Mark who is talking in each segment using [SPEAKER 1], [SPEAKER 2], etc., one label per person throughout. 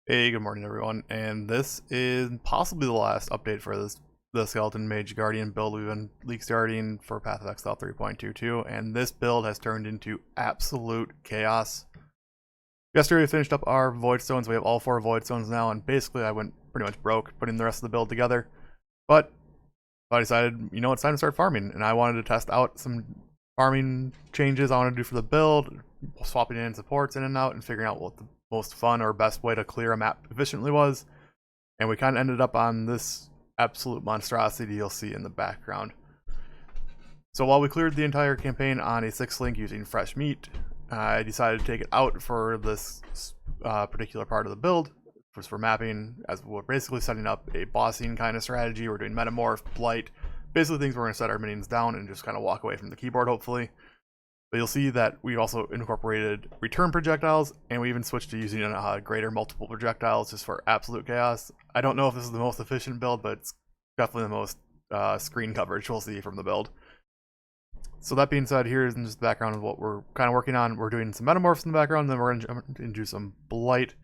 [SPEAKER 1] Hey, good morning everyone, and this is possibly the last update for the Skeleton Mage Guardian build we've been leak starting for Path of Exile 3.22, and this build has turned into absolute chaos. Yesterday we finished up our voidstones. We have all 4 voidstones now, and basically I went pretty much broke putting the rest of the build together. But I decided, you know, it's time to start farming, and I wanted to test out some farming changes I want to do for the build, swapping in supports in and out, and figuring out what the most fun or best way to clear a map efficiently was. And we kind of ended up on this absolute monstrosity you'll see in the background. So while we cleared the entire campaign on a 6 link using fresh meat, I decided to take it out for this particular part of the build, just for mapping, as we're basically setting up a bossing kind of strategy. We're doing metamorph, blight, basically things we're going to set our minions down and just kind of walk away from the keyboard hopefully. But you'll see that we also incorporated return projectiles, and we even switched to using greater multiple projectiles just for absolute chaos. I don't know if this is the most efficient build, but it's definitely the most screen coverage we'll see from the build. So that being said, here's just the background of what we're kind of working on. We're doing some metamorphs in the background, then we're going to jump into some blight.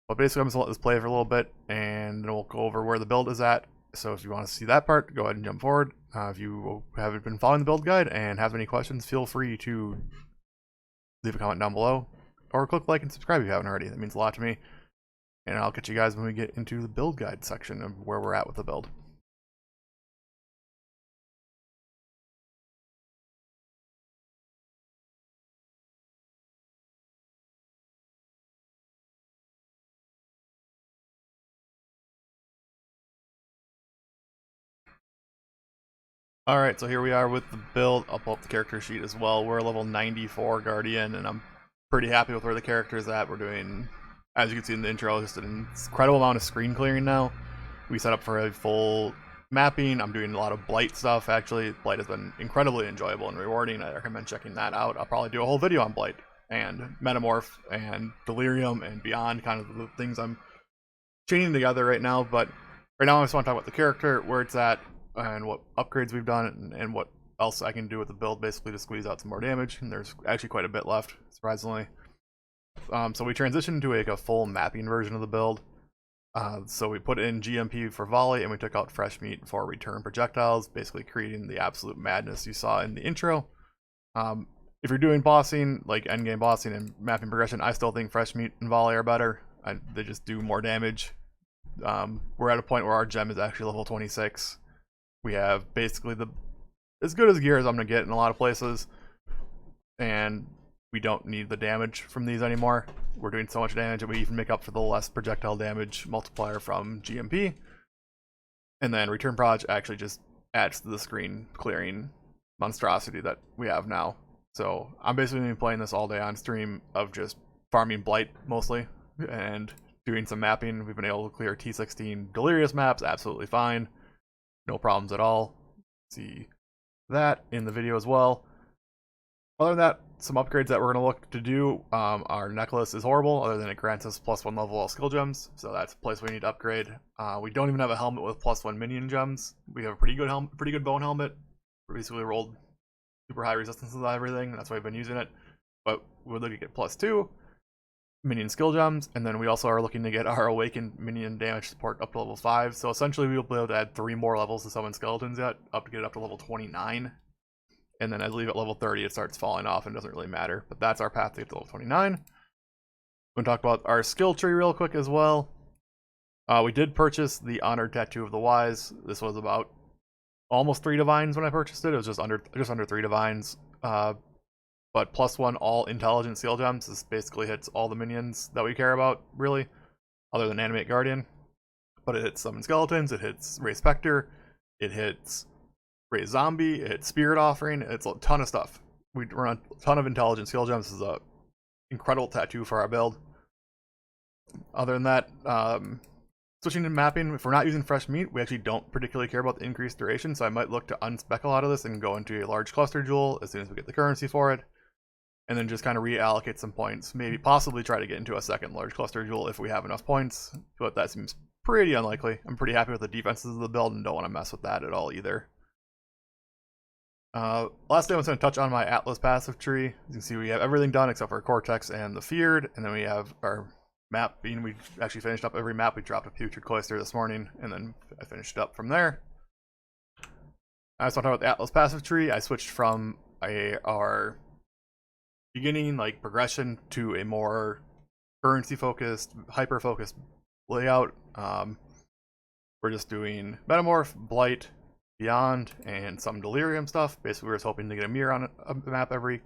[SPEAKER 1] But basically I'm just going to let this play for a little bit, and then we'll go over where the build is at. So if you want to see that part, go ahead and jump forward. If you haven't been following the build guide and have any questions, feel free to leave a comment down below, or click like and subscribe if you haven't already. That means a lot to me. And I'll catch you guys when we get into the build guide section of where we're at with the build. Alright, so here we are with the build. I'll pull up the character sheet as well. We're a level 94 Guardian, and I'm pretty happy with where the character is at. We're doing, as you can see in the intro, just an incredible amount of screen clearing now. We set up for a full mapping. I'm doing a lot of blight stuff, actually. Blight has been incredibly enjoyable and rewarding. I recommend checking that out. I'll probably do a whole video on blight and metamorph and delirium and beyond, kind of the things I'm chaining together right now. But right now I just want to talk about the character, where it's at, and what upgrades we've done, and what else I can do with the build, basically to squeeze out some more damage. And there's actually quite a bit left, surprisingly. So we transitioned to a full mapping version of the build. So we put in GMP for volley, and we took out fresh meat for return projectiles, basically creating the absolute madness you saw in the intro. If you're doing bossing, like endgame bossing and mapping progression, I still think fresh meat and volley are better. They just do more damage. We're at a point where our gem is actually level 26. We have basically as good as gear as I'm going to get in a lot of places, and we don't need the damage from these anymore. We're doing so much damage that we even make up for the less projectile damage multiplier from GMP. And then Return Proj actually just adds to the screen clearing monstrosity that we have now. So I'm basically going to be playing this all day on stream, of just farming blight mostly and doing some mapping. We've been able to clear T16 delirious maps absolutely fine. No problems at all. See that in the video as well. Other than that, some upgrades that we're going to look to do. Our necklace is horrible, other than it grants us +1 level all skill gems, so that's a place we need to upgrade. We don't even have a helmet with +1 minion gems. We have a pretty good bone helmet. We basically rolled super high resistances on everything. That's why I've been using it. But we're looking to get +2 minion skill gems, and then we also are looking to get our awakened minion damage support up to level 5. So essentially we will be able to add 3 more levels to summon skeletons yet, up to get it up to level 29. And then as we leave at level 30, it starts falling off and doesn't really matter. But that's our path to get to level 29. I'm going to talk about our skill tree real quick as well. We did purchase the Honored Tattoo of the Wise. This was about almost 3 divines when I purchased it. It was just under 3 divines. But +1 all intelligent skill gems. This basically hits all the minions that we care about, really, other than Animate Guardian. But it hits Summon Skeletons, it hits Ray Spectre, it hits Ray Zombie, it hits Spirit Offering, it's a ton of stuff. We run a ton of intelligent skill gems. This is a incredible tattoo for our build. Other than that, switching to mapping, if we're not using fresh meat, we actually don't particularly care about the increased duration, so I might look to unspec a lot of this and go into a large cluster jewel as soon as we get the currency for it. And then just kind of reallocate some points. Maybe possibly try to get into a second large cluster jewel if we have enough points. But that seems pretty unlikely. I'm pretty happy with the defenses of the build and don't want to mess with that at all either. Last thing I was going to touch on my Atlas passive tree. As you can see, we have everything done except for Cortex and the Feared. And then we have our map being we actually finished up every map. We dropped a putrid cloister this morning, and then I finished up from there. I just want to talk about the Atlas passive tree. I switched from our beginning like progression to a more currency focused, hyper focused layout. We're just doing Metamorph, Blight, Beyond, and some Delirium stuff. Basically, we're just hoping to get a mirror on a map every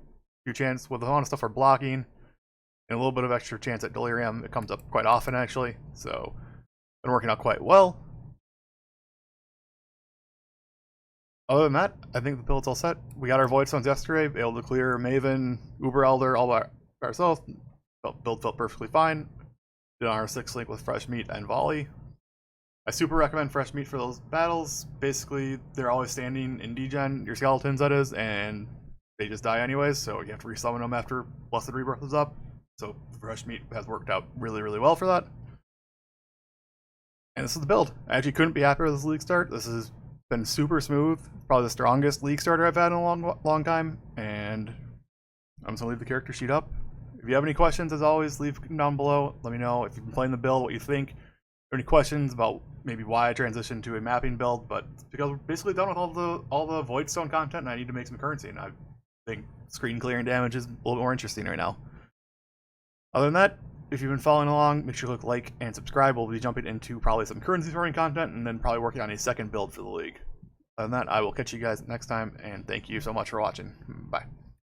[SPEAKER 1] few chances. With the amount of stuff we're blocking, and a little bit of extra chance at Delirium, it comes up quite often actually. So, been working out quite well. Other than that, I think the build's all set. We got our voidstones yesterday, able to clear Maven, Uber Elder all by ourselves. Build felt perfectly fine. Did our 6th link with Fresh Meat and Volley. I super recommend Fresh Meat for those battles. Basically, they're always standing in degen, your skeletons that is, and they just die anyways, so you have to resummon them after Blessed Rebirth is up. So Fresh Meat has worked out really, really well for that. And this is the build. I actually couldn't be happier with this league start. This has been super smooth. Probably the strongest league starter I've had in a long time. And I'm just gonna leave the character sheet up. If you have any questions, as always, leave them down below. Let me know if you've been playing the build, what you think. Any questions about maybe why I transitioned to a mapping build, but because we're basically done with all the voidstone content, and I need to make some currency, and I think screen clearing damage is a little bit more interesting right now. Other than that, if you've been following along, make sure to click like and subscribe. We'll be jumping into probably some currency sorting content, and then probably working on a second build for the league. Other than that, I will catch you guys next time, and thank you so much for watching. Bye.